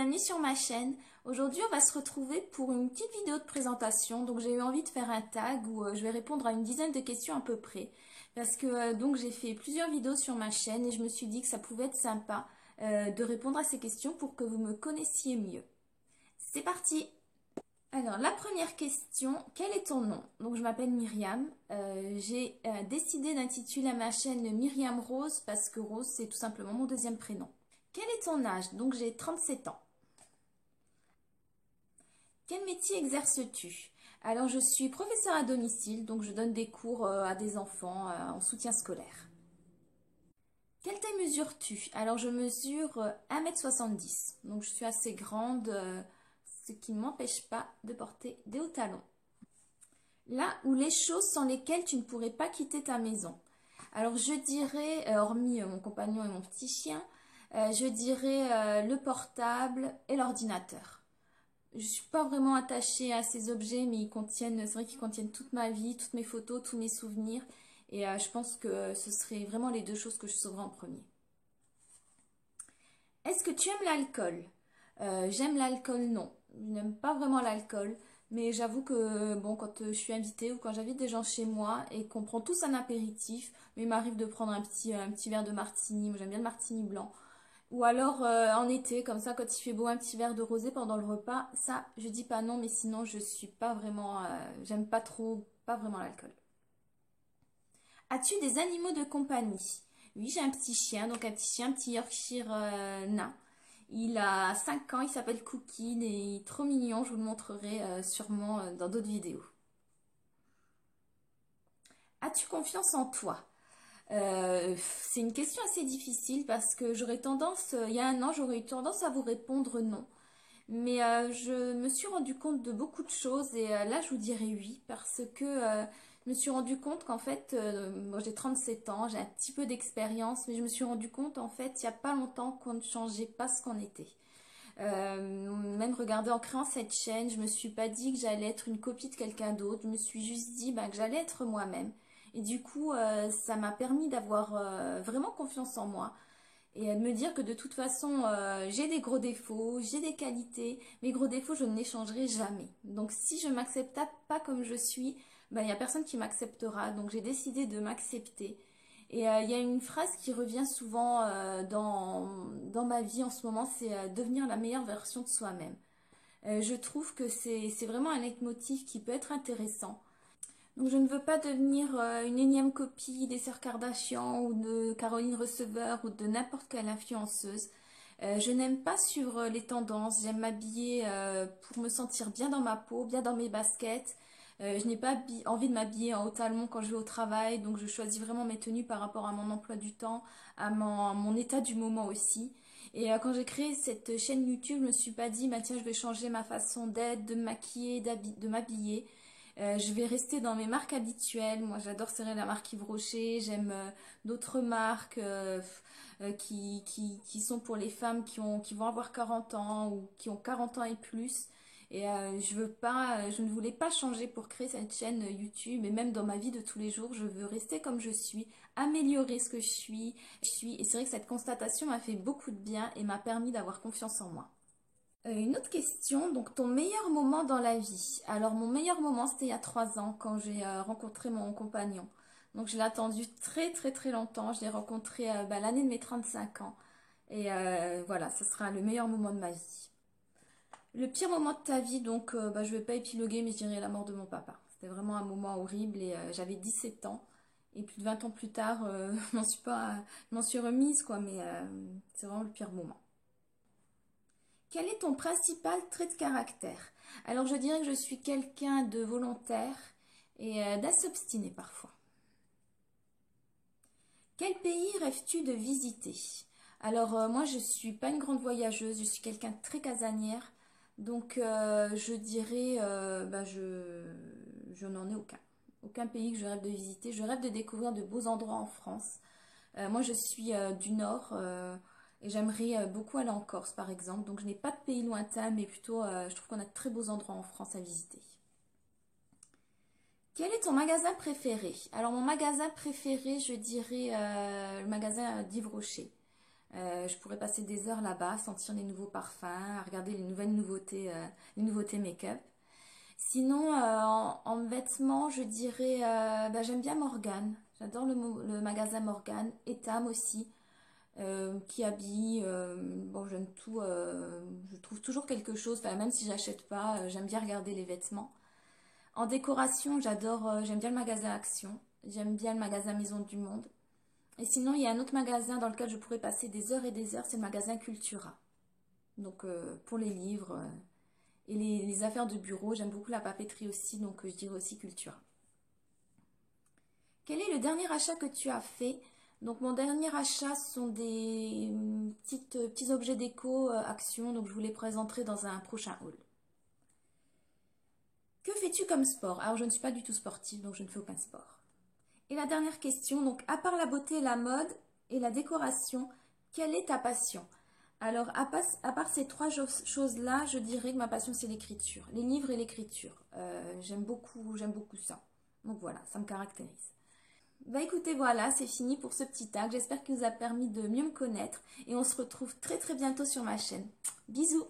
bienvenue sur ma chaîne. Aujourd'hui on va se retrouver pour une petite vidéo de présentation. Donc j'ai eu envie de faire un tag où je vais répondre à une dizaine de questions à peu près. Parce que donc j'ai fait plusieurs vidéos sur ma chaîne et je me suis dit que ça pouvait être sympa de répondre à ces questions pour que vous me connaissiez mieux. C'est parti! Alors la première question, quel est ton nom? Donc je m'appelle Myriam. J'ai décidé d'intituler ma chaîne Myriam Rose parce que Rose c'est tout simplement mon deuxième prénom. Quel est ton âge? Donc j'ai 37 ans. Quel métier exerces-tu? Alors je suis professeure à domicile, donc je donne des cours à des enfants en soutien scolaire. Quelle taille mesures-tu? Alors je mesure 1,70 m, donc je suis assez grande, ce qui ne m'empêche pas de porter des hauts talons. Là où les choses sans lesquelles tu ne pourrais pas quitter ta maison. Alors je dirais, hormis mon compagnon et mon petit chien, je dirais le portable et l'ordinateur. Je suis pas vraiment attachée à ces objets, mais ils contiennent, c'est vrai qu'ils contiennent toute ma vie, toutes mes photos, tous mes souvenirs. Et je pense que ce serait vraiment les deux choses que je sauverais en premier. Est-ce que tu aimes l'alcool? J'aime l'alcool, non. Je n'aime pas vraiment l'alcool. Mais j'avoue que bon, quand je suis invitée ou quand j'invite des gens chez moi et qu'on prend tous un apéritif, mais il m'arrive de prendre un petit verre de martini. Moi j'aime bien le martini blanc. Ou alors en été, comme ça, quand il fait beau, un petit verre de rosé pendant le repas. Ça, je dis pas non, mais sinon je suis pas vraiment, j'aime pas trop, pas vraiment l'alcool. As-tu des animaux de compagnie? Oui, j'ai un petit chien, donc un petit chien, un petit Yorkshire nain. Il a 5 ans, il s'appelle Cookie et il est trop mignon, je vous le montrerai sûrement dans d'autres vidéos. As-tu confiance en toi? C'est une question assez difficile parce que j'aurais tendance, il y a un an, j'aurais eu tendance à vous répondre non. Mais je me suis rendu compte de beaucoup de choses et là je vous dirais oui parce que je me suis rendu compte qu'en fait, moi j'ai 37 ans, j'ai un petit peu d'expérience, mais je me suis rendu compte en fait il n'y a pas longtemps qu'on ne changeait pas ce qu'on était. Même regardez en créant cette chaîne, je me suis pas dit que j'allais être une copie de quelqu'un d'autre, je me suis juste dit bah, que j'allais être moi-même. Et du coup, ça m'a permis d'avoir vraiment confiance en moi et de me dire que de toute façon, j'ai des gros défauts, j'ai des qualités. Mes gros défauts, je ne les changerai jamais. Donc si je m'accepte pas comme je suis, ben, il n'y a personne qui m'acceptera. Donc j'ai décidé de m'accepter. Et il y a une phrase qui revient souvent dans ma vie en ce moment, c'est devenir la meilleure version de soi-même. Je trouve que c'est vraiment un leitmotiv qui peut être intéressant. Donc je ne veux pas devenir une énième copie des sœurs Kardashian ou de Caroline Receveur ou de n'importe quelle influenceuse. Je n'aime pas suivre les tendances, j'aime m'habiller pour me sentir bien dans ma peau, bien dans mes baskets. Je n'ai pas envie de m'habiller en haut talons quand je vais au travail, donc je choisis vraiment mes tenues par rapport à mon emploi du temps, à mon état du moment aussi. Et quand j'ai créé cette chaîne YouTube, je me suis pas dit, bah tiens, je vais changer ma façon d'être, de me maquiller, de m'habiller. Je vais rester dans mes marques habituelles. Moi, j'adore serrer la marque Yves Rocher. J'aime d'autres marques qui sont pour les femmes qui vont avoir 40 ans ou qui ont 40 ans et plus. Et je ne voulais pas changer pour créer cette chaîne YouTube. Et même dans ma vie de tous les jours, je veux rester comme je suis, améliorer ce que je suis. Et c'est vrai que cette constatation m'a fait beaucoup de bien et m'a permis d'avoir confiance en moi. Une autre question, donc ton meilleur moment dans la vie. Alors mon meilleur moment c'était il y a 3 ans quand j'ai rencontré mon compagnon. Donc je l'ai attendu très très très longtemps. Je l'ai rencontré l'année de mes 35 ans. Et voilà, ce sera le meilleur moment de ma vie. Le pire moment de ta vie, donc je vais pas épiloguer mais je dirais la mort de mon papa. C'était vraiment un moment horrible et j'avais 17 ans. Et plus de 20 ans plus tard, je m'en suis remise quoi, mais c'est vraiment le pire moment. Quel est ton principal trait de caractère? Alors je dirais que je suis quelqu'un de volontaire et d'assez obstiné parfois. Quel pays rêves-tu de visiter? Alors moi je suis pas une grande voyageuse, je suis quelqu'un de très casanière, donc je dirais je n'en ai aucun. Aucun pays que je rêve de visiter. Je rêve de découvrir de beaux endroits en France. Moi, je suis du Nord et j'aimerais beaucoup aller en Corse, par exemple. Donc, je n'ai pas de pays lointain, mais plutôt, je trouve qu'on a de très beaux endroits en France à visiter. Quel est ton magasin préféré? Alors, mon magasin préféré, je dirais le magasin d'Yves Rocher. Je pourrais passer des heures là-bas, sentir les nouveaux parfums, à regarder les nouvelles nouveautés, les nouveautés make-up. Sinon, en vêtements, je dirais, bah, j'aime bien Morgane. J'adore le magasin Morgane. Etam aussi, qui habille. Bon, j'aime tout. Je trouve toujours quelque chose. Enfin, même si j'achète pas, j'aime bien regarder les vêtements. En décoration, j'aime bien le magasin Action. J'aime bien le magasin Maison du Monde. Et sinon, il y a un autre magasin dans lequel je pourrais passer des heures et des heures, c'est le magasin Cultura. Donc, pour les livres et les affaires de bureau, j'aime beaucoup la papeterie aussi, donc je dirais aussi Cultura. Quel est le dernier achat que tu as fait? Donc, mon dernier achat sont des petits objets déco Action, donc je vous les présenterai dans un prochain haul. Que fais-tu comme sport? Alors, je ne suis pas du tout sportive, donc je ne fais aucun sport. Et la dernière question, donc à part la beauté, la mode et la décoration, quelle est ta passion? Alors à part ces trois choses-là, je dirais que ma passion c'est l'écriture, les livres et l'écriture. J'aime beaucoup ça. Donc voilà, ça me caractérise. Bah écoutez, voilà, c'est fini pour ce petit tag. J'espère qu'il vous a permis de mieux me connaître et on se retrouve très très bientôt sur ma chaîne. Bisous!